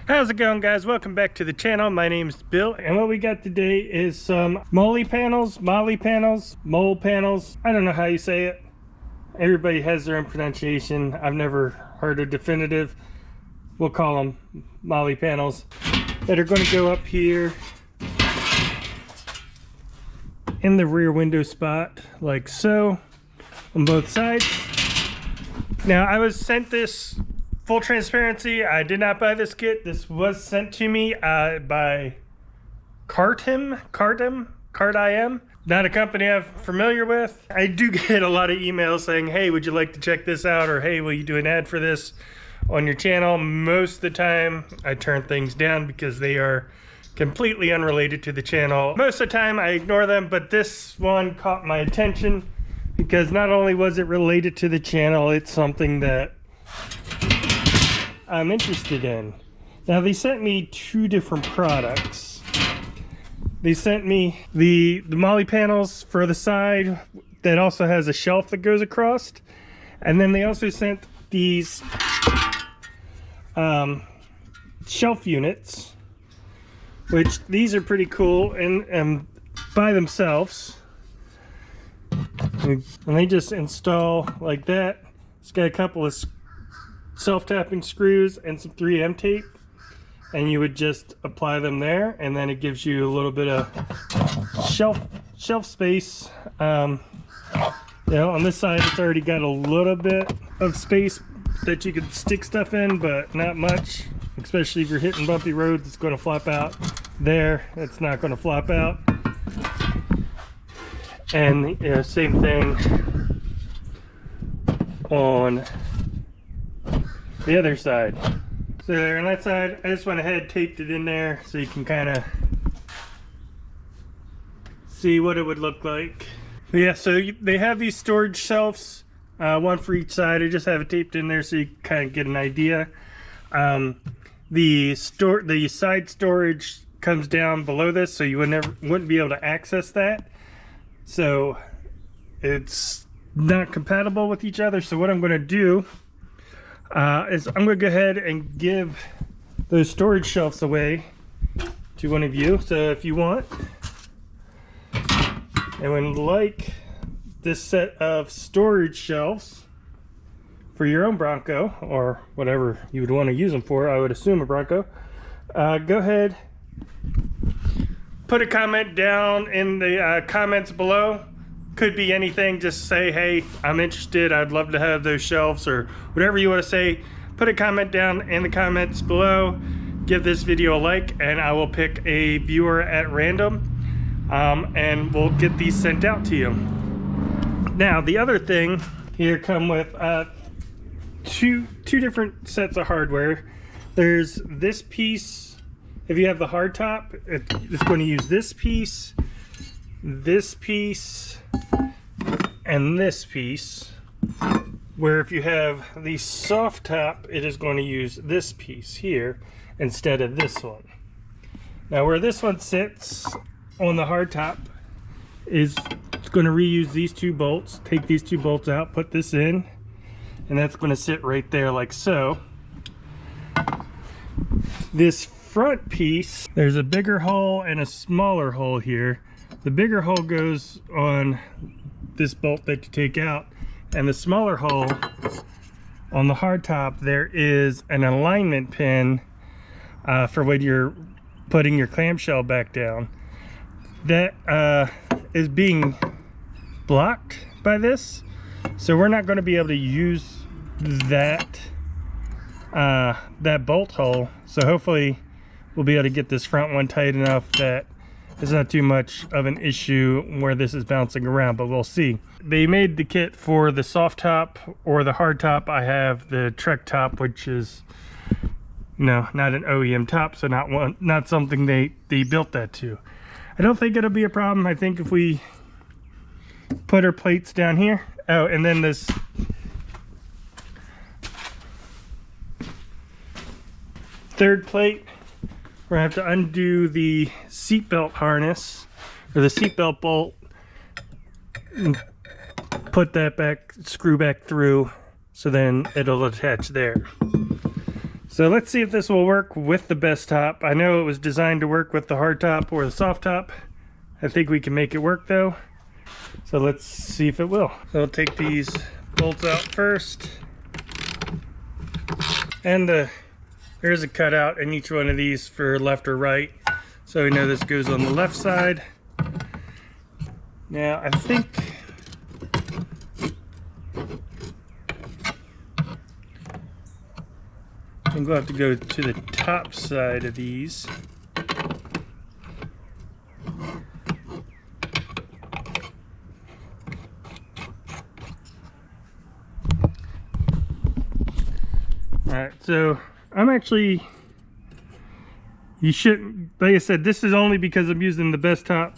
How's it going, guys? Welcome back to the channel. My name's Bill, and what we got today is some Molle panels, Molle panels, Mole panels. I don't know how you say it. Everybody has their own pronunciation. I've never heard a definitive. We'll call them Molle panels that are going to go up here in the rear window spot, like so, on both sides. Now, I was sent this. Full transparency, I did not buy this kit. This was sent to me by Cartim, not a company I'm familiar with. I do get a lot of emails saying, hey, would you like to check this out? Or hey, will you do an ad for this on your channel? Most of the time, I turn things down because they are completely unrelated to the channel. Most of the time, I ignore them, but this one caught my attention because not only was it related to the channel, it's something that I'm interested in. Now, they sent me two different products. They sent me the Molle panels for the side that also has a shelf that goes across, and then they also sent these shelf units, which these are pretty cool and by themselves, and they just install like that. It's got a couple of self-tapping screws and some 3M tape, and you would just apply them there, and then it gives you a little bit of shelf space. You know, on this side it's already got a little bit of space that you could stick stuff in, but not much, especially if you're hitting bumpy roads. It's going to flop out. There, it's not going to flop out. And same thing on the other side. So there on that side, I just went ahead, taped it in there so you can kind of see what it would look like. But yeah, so they have these storage shelves, one for each side. I just have it taped in there so you kind of get an idea. The side storage comes down below this, so you wouldn't be able to access that. So it's not compatible with each other. So what I'm going to do is I'm going to go ahead and give those storage shelves away to one of you. So if you want and would like this set of storage shelves for your own Bronco, or whatever you would want to use them for, I would assume a Bronco, go ahead, put a comment down in the comments below. Could be anything. Just say, hey, I'm interested, I'd love to have those shelves, or whatever you want to say. Put a comment down in the comments below. Give this video a like, and I will pick a viewer at random, and we'll get these sent out to you. Now, the other thing here come with two different sets of hardware. There's this piece. If you have the hard top, it's going to use this piece, and this piece, where if you have the soft top, it is going to use this piece here instead of this one. Now, where this one sits on the hard top is it's going to reuse these two bolts. Take these two bolts out, put this in, and that's going to sit right there like so. This front piece, there's a bigger hole and a smaller hole here. The bigger hole goes on this bolt that you take out, and the smaller hole on the hard top, there is an alignment pin for when you're putting your clamshell back down. That is being blocked by this, so we're not going to be able to use that bolt hole. So hopefully we'll be able to get this front one tight enough that it's not too much of an issue where this is bouncing around, but we'll see. They made the kit for the soft top or the hard top. I have the Trek top, which is, you know, not an OEM top, so not something they built that to. I don't think it'll be a problem. I think if we put our plates down here. Oh, and then this third plate, we're gonna have to undo the seatbelt harness, or the seatbelt bolt, and put that back, screw back through, so then it'll attach there. So let's see if this will work with the best top. I know it was designed to work with the hard top or the soft top. I think we can make it work though. So let's see if it will. So I'll take these bolts out first. And there's a cutout in each one of these for left or right. So we know this goes on the left side. Now I think we'll have to go to the top side of these. Alright, so I'm actually, you shouldn't, like I said, this is only because I'm using the best top.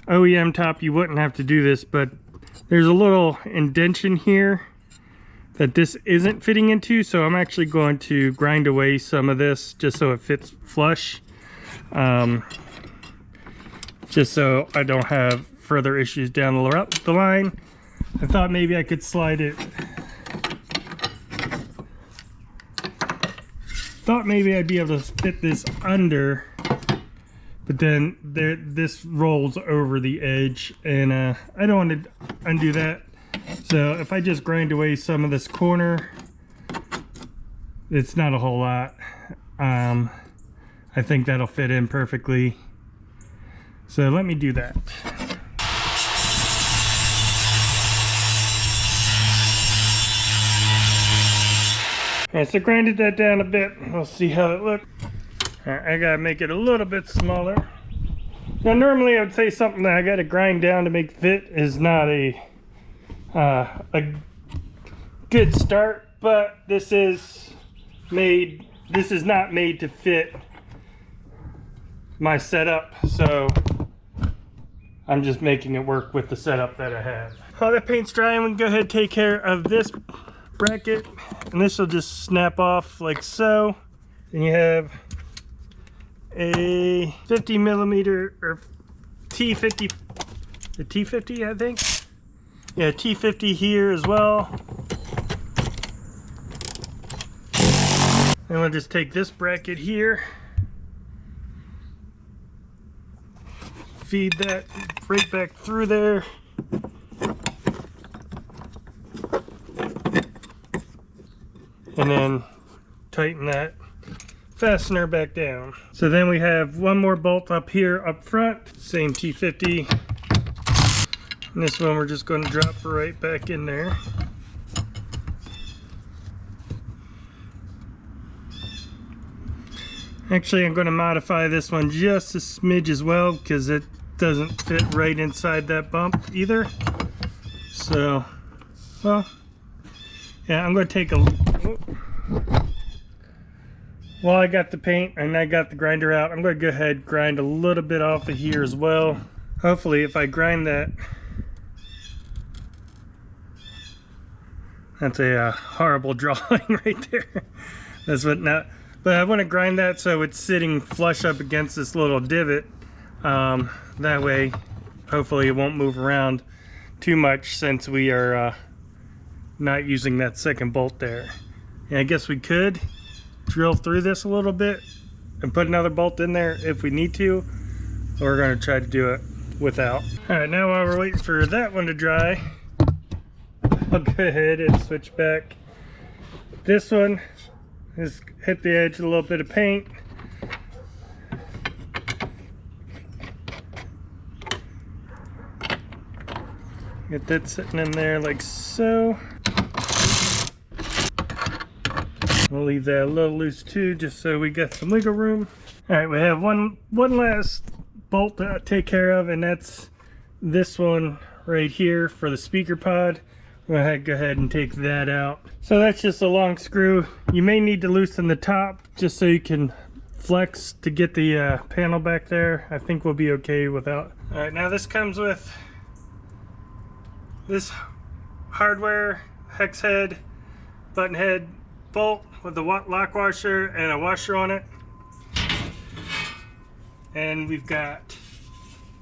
OEM top, you wouldn't have to do this, but there's a little indentation here that this isn't fitting into, so I'm actually going to grind away some of this just so it fits flush, just so I don't have further issues down the line. I thought maybe I could slide it, thought maybe I'd be able to fit this under, but then this rolls over the edge, and I don't want to undo that. So if I just grind away some of this corner, it's not a whole lot. I think that'll fit in perfectly. So let me do that. Alright, so grinded that down a bit. We'll see how it looks. Alright, I gotta make it a little bit smaller. Now normally I would say something that I gotta grind down to make fit is not a good start, but this is not made to fit my setup, so I'm just making it work with the setup that I have. While that paint's drying, we can go ahead and take care of this bracket, and this will just snap off like so. Then you have a 50 millimeter or T50, the T50 I think. Yeah, T50 here as well. And we'll just take this bracket here, feed that right back through there. And then tighten that fastener back down. So then we have one more bolt up here up front, same T50. And this one we're just going to drop right back in there. Actually, I'm going to modify this one just a smidge as well because it doesn't fit right inside that bump either. So, well, yeah, I'm going to take a... While I got the paint and I got the grinder out, I'm going to go ahead and grind a little bit off of here as well. Hopefully, if I grind that... That's a horrible drawing right there. That's what not... But I want to grind that so it's sitting flush up against this little divot. That way, hopefully it won't move around too much since we are not using that second bolt there. And I guess we could drill through this a little bit and put another bolt in there if we need to. Or we're going to try to do it without. Alright, now while we're waiting for that one to dry, I'll go ahead and switch back. This one is hit the edge with a little bit of paint. Get that sitting in there like so. We'll leave that a little loose too, just so we got some wiggle room. Alright, we have one last bolt to take care of, and that's this one right here for the speaker pod. Go ahead and take that out. So that's just a long screw. You may need to loosen the top just so you can flex to get the panel back there. I think we'll be okay without. Alright, now this comes with this hardware hex head, button head bolt with the lock washer and a washer on it. And we've got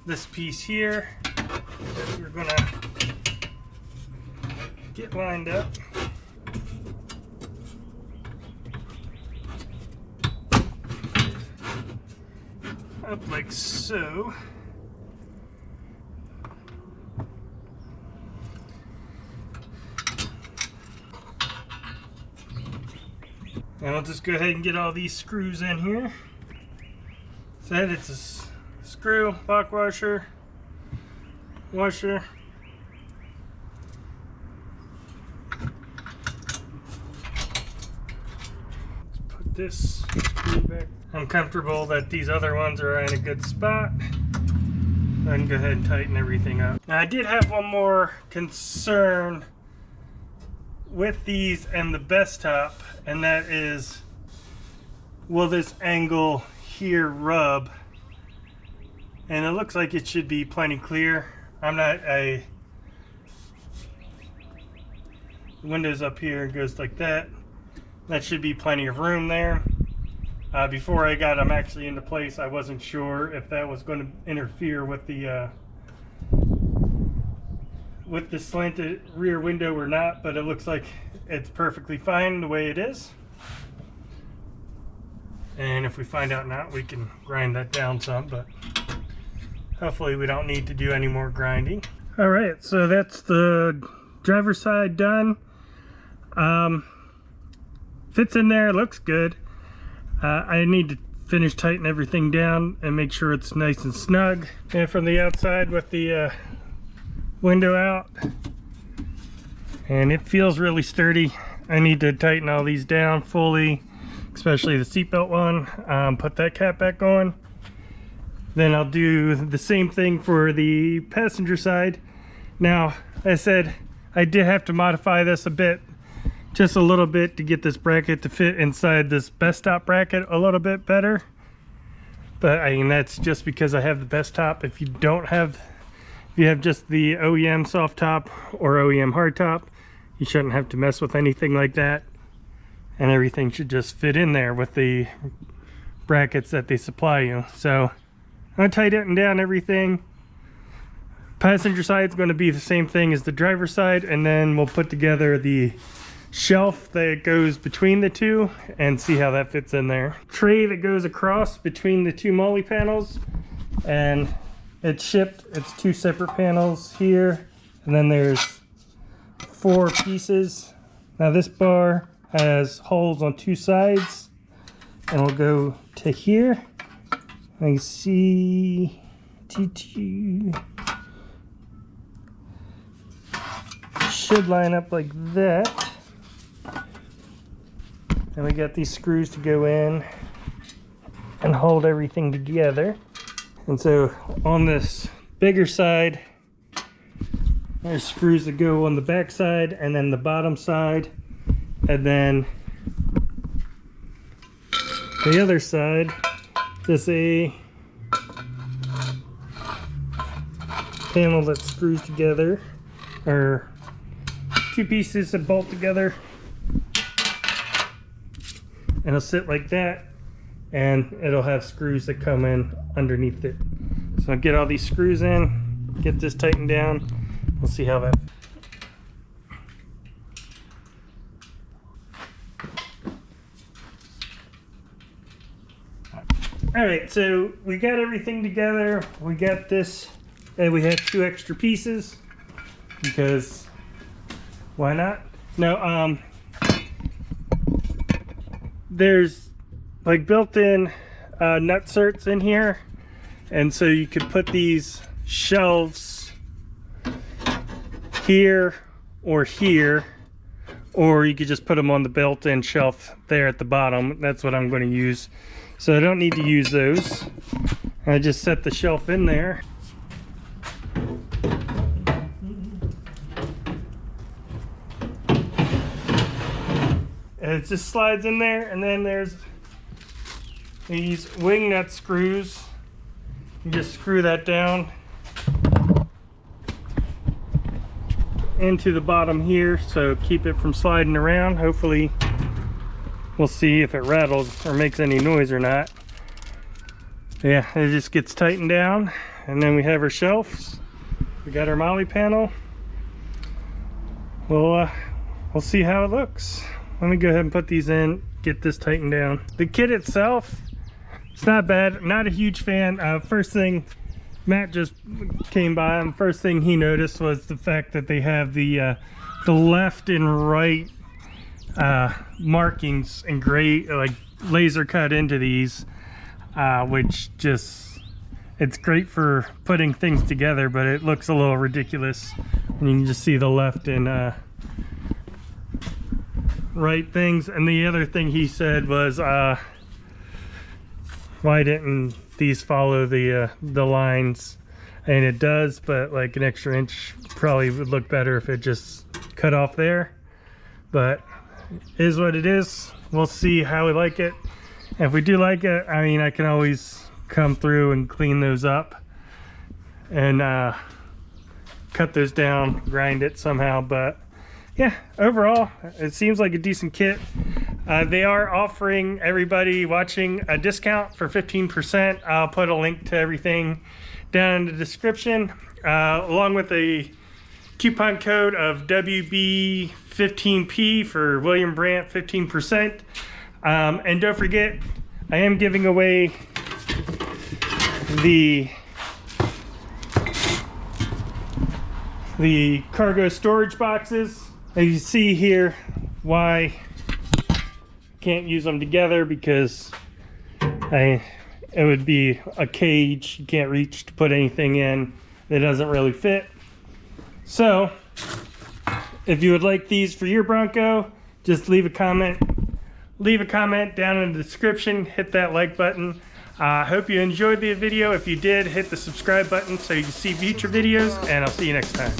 this piece here that we're gonna get lined up. up like so. And I'll just go ahead and get all these screws in here. Said it's a screw, lock washer, washer. Let's put this screw back. I'm comfortable that these other ones are in a good spot. I can go ahead and tighten everything up. Now I did have one more concern with these and the best top, and that is, will this angle here rub? And it looks like it should be plenty clear. I'm not a windows up here goes like that. That should be plenty of room there. Before I got them actually into place, I wasn't sure if that was going to interfere with the slanted rear window or not, but it looks like it's perfectly fine the way it is. And if we find out not, we can grind that down some, but hopefully we don't need to do any more grinding. All right, so that's the driver's side done. Fits in there, looks good. I need to finish tightening everything down and make sure it's nice and snug. And from the outside with the window out, and it feels really sturdy. I need to tighten all these down fully, especially the seatbelt one. Put that cap back on. Then I'll do the same thing for the passenger side. Now, I said I did have to modify this a bit, just a little bit, to get this bracket to fit inside this best top bracket a little bit better. But I mean, that's just because I have the best top. If you don't have, if you have just the OEM soft top or OEM hard top, you shouldn't have to mess with anything like that. And everything should just fit in there with the brackets that they supply you. So I'm tightening down everything. Passenger side is going to be the same thing as the driver's side, and then we'll put together the shelf that goes between the two and see how that fits in there. Tray that goes across between the two Molle panels, and it's shipped. It's two separate panels here, and then there's 4 pieces. Now this bar has holes on 2 sides, and we'll go to here. I see T2 should line up like that. And we got these screws to go in and hold everything together. And so on this bigger side, there's screws that go on the back side and then the bottom side, and then the other side, just a panel that screws together, or 2 pieces that bolt together, and it'll sit like that, and it'll have screws that come in underneath it. So I'll get all these screws in, get this tightened down. We'll see how that. All right, so we got everything together. We got this, and we had 2 extra pieces because why not? No, there's like built-in nutserts in here, and so you could put these shelves here, or you could just put them on the built-in shelf there at the bottom. That's what I'm going to use. So I don't need to use those. I just set the shelf in there. And it just slides in there, and then there's these wing nut screws. You just screw that down into the bottom here, so keep it from sliding around. Hopefully we'll see if it rattles or makes any noise or not. Yeah, it just gets tightened down, and then we have our shelves. We got our Molle panel. We'll see how it looks. Let me go ahead and put these in, get this tightened down. The kit itself, It's not bad. Not a huge fan. First thing, Matt just came by, and first thing he noticed was the fact that they have the left and right markings and gray, like laser cut into these, which just, it's great for putting things together, but it looks a little ridiculous when you can just see the left and right things. And the other thing he said was, why didn't these follow the lines? And it does, but like an extra inch probably would look better if it just cut off there. But it is what it is. We'll see how we like it. And if we do like it, I mean, I can always come through and clean those up and cut those down, grind it somehow. But yeah, overall, it seems like a decent kit. They are offering everybody watching a discount for 15%. I'll put a link to everything down in the description, along with a coupon code of WB15P for William Brandt 15%. And don't forget, I am giving away the cargo storage boxes. As you see here, why can't use them together, because it would be a cage you can't reach to put anything in that doesn't really fit. So if you would like these for your Bronco, just leave a comment down in the description, hit that like button. I hope you enjoyed the video. If you did, hit the subscribe button so you can see future videos, and I'll see you next time.